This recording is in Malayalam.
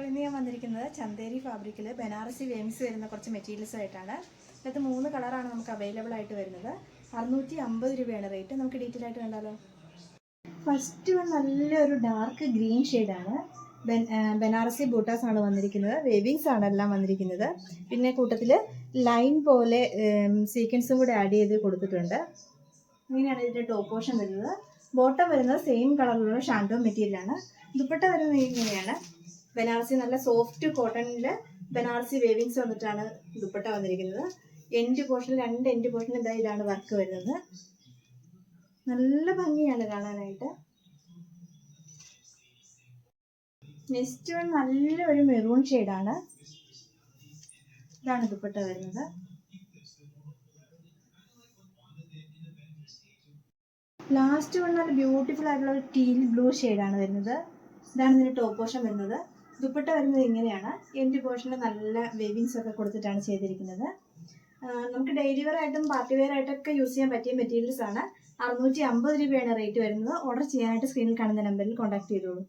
അപ്പോൾ ഇന്ന് ഞാൻ വന്നിരിക്കുന്നത് ചന്തേരി ഫാബ്രിക്കിൽ ബനാറസി വേംസ് വരുന്ന കുറച്ച് മെറ്റീരിയൽസ് ആയിട്ടാണ്. ഇതിനകത്ത് 3 കളറാണ് നമുക്ക് അവൈലബിൾ ആയിട്ട് വരുന്നത്. 650 രൂപയാണ് റേറ്റ്. നമുക്ക് ഡീറ്റെയിൽ ആയിട്ട് കണ്ടാലോ. ഫസ്റ്റ് വൺ നല്ലൊരു ഡാർക്ക് ഗ്രീൻ ഷെയ്ഡാണ്. ബനാറസി ബൂട്ടാസ് ആണ് വന്നിരിക്കുന്നത്. വേവിങ്സ് ആണ് എല്ലാം വന്നിരിക്കുന്നത്. പിന്നെ കൂട്ടത്തിൽ ലൈൻ പോലെ സീക്വൻസും കൂടെ ആഡ് ചെയ്ത് കൊടുത്തിട്ടുണ്ട്. ഇങ്ങനെയാണ് ഇതിൻ്റെ ടോപ്പ് പോർഷൻ വരുന്നത്. ബോട്ടം വരുന്നത് സെയിം കളറിലുള്ള ഷാൻഡോ മെറ്റീരിയലാണ്. ദുപ്പട്ട വരുന്നത് ഇങ്ങനെയാണ്. ബനാറസി നല്ല സോഫ്റ്റ് കോട്ടണിൽ ബനാറസി വേവിങ്സ് വന്നിട്ടാണ് ദുപ്പട്ട വന്നിരിക്കുന്നത്. എൻഡ് പോർഷനിൽ 2 എൻഡ് പോർഷനിൽ ഇതാണ് വർക്ക് വരുന്നത്. നല്ല ഭംഗിയാണ് കാണാനായിട്ട്. നെക്സ്റ്റ് വൺ നല്ലൊരു മെറൂൺ ഷെയ്ഡാണ്. ഇതാണ് ദുപ്പട്ട വരുന്നത്. ലാസ്റ്റ് വൺ നല്ല ബ്യൂട്ടിഫുൾ ആയിട്ടുള്ള ഒരു ടീൽ ബ്ലൂ ഷെയ്ഡാണ് വരുന്നത്. ഇതാണ് ഇതിൻ്റെ ടോപ്പ് പോർഷൻ വരുന്നത്. ദുപ്പട്ട വരുന്നത് ഇങ്ങനെയാണ്. എൻഡ് പോർഷനിൽ നല്ല വേവിങ്സ് ഒക്കെ കൊടുത്തിട്ടാണ് ചെയ്തിരിക്കുന്നത്. നമുക്ക് ഡെയിലി വെയർ ആയിട്ടും പാർട്ടി വെയർ ആയിട്ടൊക്കെ യൂസ് ചെയ്യാൻ പറ്റിയ മെറ്റീരിയൽസ് ആണ്. 650 രൂപയാണ് റേറ്റ് വരുന്നത്. ഓർഡർ ചെയ്യാനായിട്ട് സ്ക്രീനിൽ കാണുന്ന നമ്പറിൽ കോൺടാക്ട് ചെയ്തോളൂ.